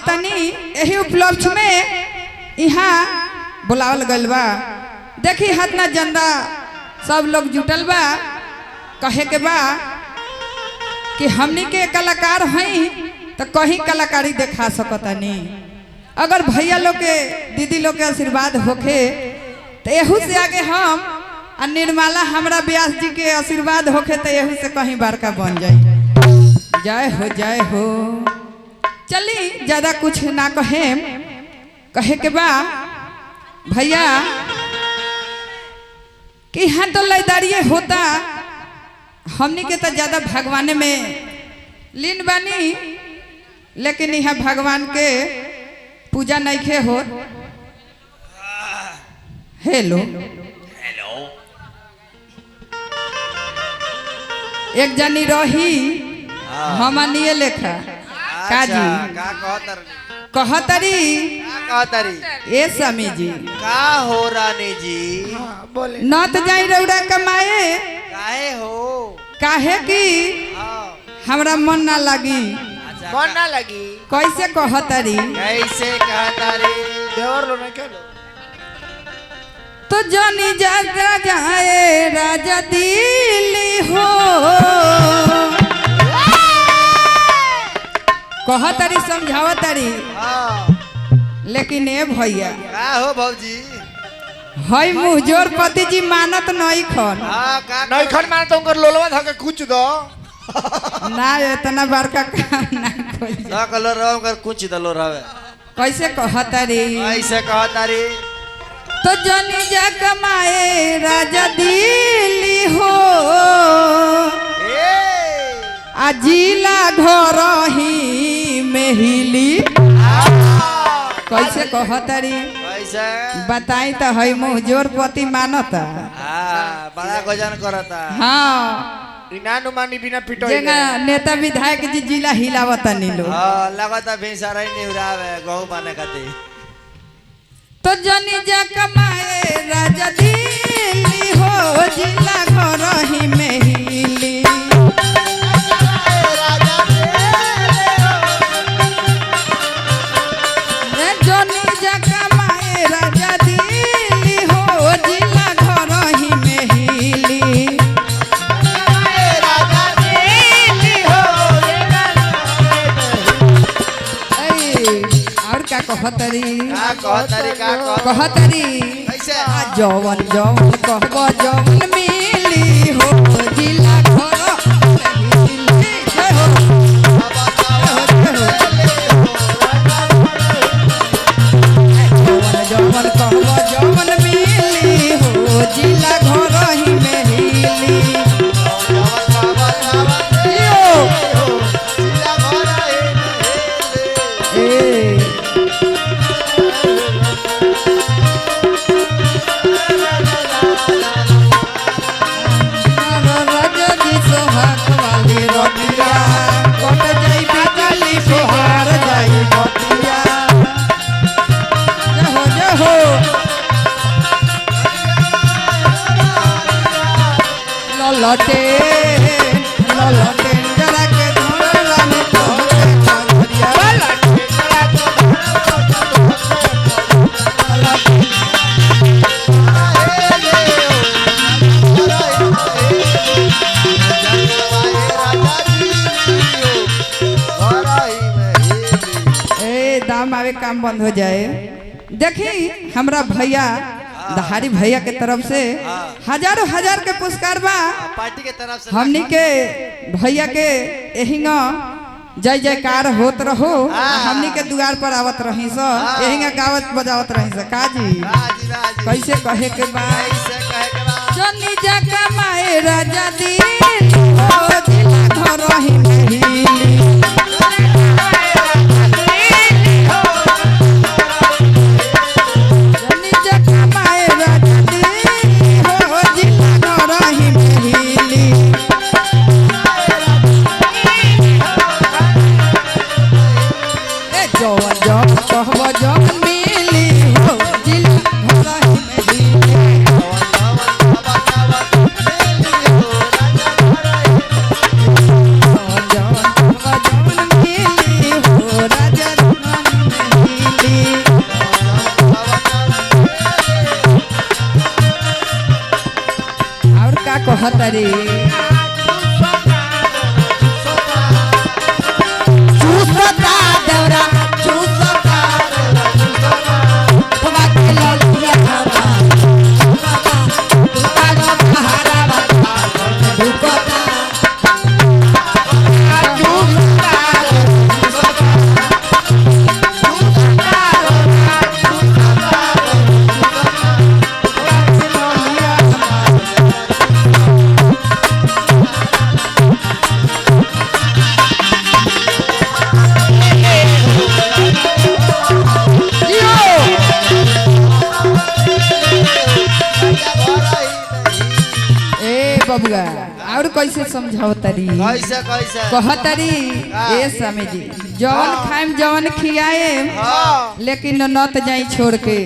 आवतनी यही उपलक्ष्य में यहाँ बुलावल गइल बा। देखी हतना जनता सब लोग जुटल बा। कहे के बा कि हमनी के कलाकार हई तो कहीं कलाकारी देखा सकतनी। अगर भैया लोग के दीदी लोग के आशीर्वाद होखे तो यहू से आगे हम और निर्मला हमरा व्यास जी के आशीर्वाद होखे तो यहू से कहीं बड़का बन जाए। जय हो जय हो। चली ज्यादा कुछ ना कहे के बा भैया कि यहाँ तो लयदारिये होता। हमनी के तो ज्यादा भगवान में लीन बानी, लेकिन यहाँ भगवान के पूजा नहीं खे हो। हेलो हेलो एक जनी रही हमनिए लेखा काजी कहतरी ए स्वामी जी का हो रानी जी न तो जाई रौड़ा कमाए काहे हो काहे की हमरा मन ना लगी। मन ना लगी कैसे कहतरी देवर लो नहीं खेलो तो जनी जागा जाए राजा दिल्ली हो। कहतरी समझावतरी लेकिन ए भैया का हो भौजी हई मुजोर पति जी मानत नहीं खन नहीं खन मानत तो उनकर लोलवा धके कुछ दो ना इतना बड़का काम ना कोई ना कलो रहो कर कुछ दलो रहे कैसे कहतरी ऐसे कहतारी तो जनी जा कमाए राजा दिल्ली हो। जिला घर ही मेहिली कैसे कहतरी ऐसे बताई तो हई मुजोर पति मानता बड़ा गजन करता हाँ नानु मानी बिना पिटो जेगा नेता विधायक जी जिला हिलावता नीलो लगता भैंसा रही नहीं उड़ावे गहू माने खाती तो जनी जा कमाए राजा दिल्ली हो जिला घर ही मेहिली। जनी जा कमाए राजा दिल्ली हो जिला घर ही मेहिली। और क्या कहतरी कहतरी जवन जवन कहब जवन मिली हो जिला घर मेहिली। जय हो जवन जवन कहब जवन मिली हो जिला घर ही मेहिली। ललटे ललटे जरा के धोरा में तो दाम आवे काम बंद हो जाए। देखी हमरा भैया दहाड़ी भैया के तरफ से हजारों हजार के पुरस्कार बा पार्टी के तरफ से हमनी के भैया के यही जय जयकार होत रहो। हमनी के द्वार पर आवत रही सो यही गावत बजावत रही सो काजी कैसे कहे के बा जनी जा कमाए राजा दिल्ली हो जिला घर ही मेहिली। कहतरी चूसता देवरा चूसता बाबा के ललिया हवा बाबा हरा बाबा दुपता बबुआ और कैसे समझाओ तरी कैसे कैसे कहतरी ए समय जी जवन खाइम जवन खियाए हाँ लेकिन नत जाई छोड़ के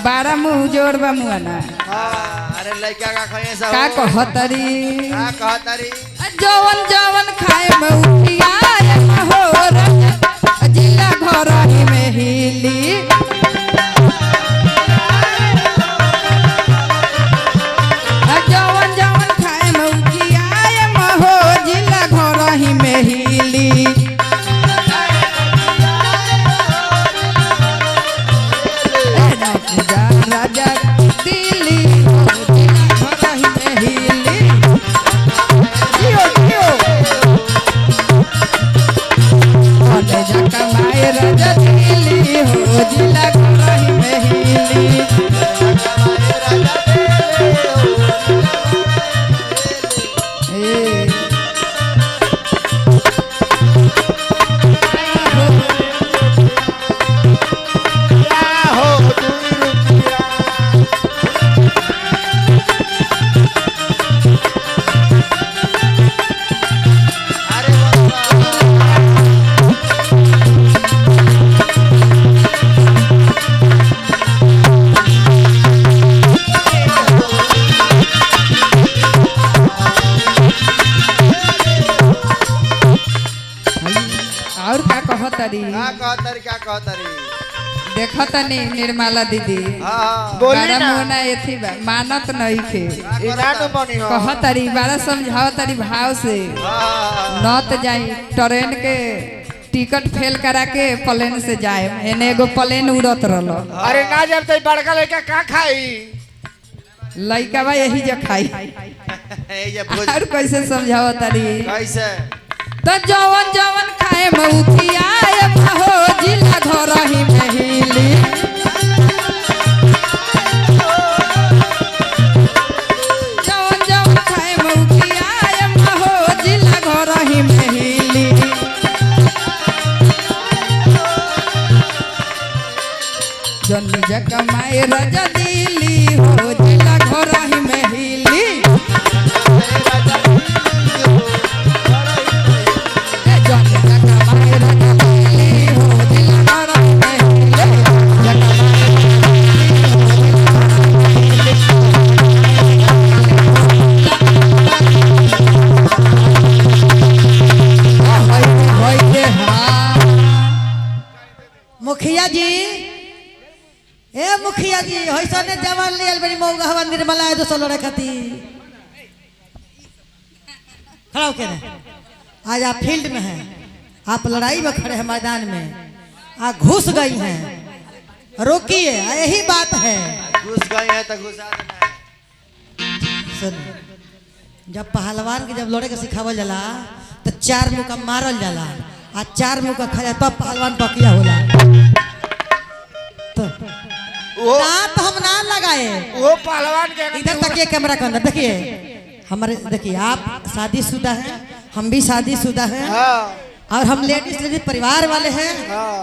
12 मुंह जोड़ बा मुआना हाँ अरे लड़का का खाए सब का कहतरी का कहतरी जवन जवन खाइम खियाए महोर जिला घर ही में हिली जवन जवन खाइम खियाए महो जिला घर ही में हिली राजा दिल्ली जिला घर ही में हिली जियो जियो अने जका माय राजा दिल्ली हो जिला घर ही में हिली ए और का कहतरी क्या कहतरी देखतनी निर्मला दीदी हाँ बड़ा मोना एथी बा मानत नहीं खे इनानु बनी हो कहतरी बड़ा समझावतरी भाव से हाँ नत जाई ट्रेन के टिकट फेल करा के प्लेन से जाए एने एगो प्लेन उड़त रहल अरे ना जब तो बड़का लड़का का खाई लइका बा यही जो खाई ये भोज और कैसे समझावतरी कैसे तो जवन जवन खाए मऊखियाए हो जिला घर ही में हिली जवन जवन खाए मऊखियाए हो जिला घर ही में हिली जन्नी जका माए राजा दिल्ली हो जिला घर ही में हिली जन्नी जका माए राजा दिल्ली हो जिला घर ही में हिली जका मुखिया जी ए मुखिया जी होइसने जवान लियल बड़ी मौगा हवा निर्मला है दोसर लड़े खाती खड़ा होके ने आज आप फील्ड में हैं आप लड़ाई में खड़े हैं मैदान में आप घुस गई हैं रोकिए यही बात है घुस गए हैं तो घुसा देना है सुन जब पहलवान के जब लड़े के सिखावल जाला तो 4 मुका मारल जाला आ 4 मुका खा तब पहलवान पकिया होला तो वो ना तो हम ना लगाए वो पहलवान के इधर तकिए कैमरा के अंदर देखिए हमारे देखिए आप शादीशुदा हैं हम भी शादीशुदा हैं हाँ और हम लेडीज परिवार वाले हैं हाँ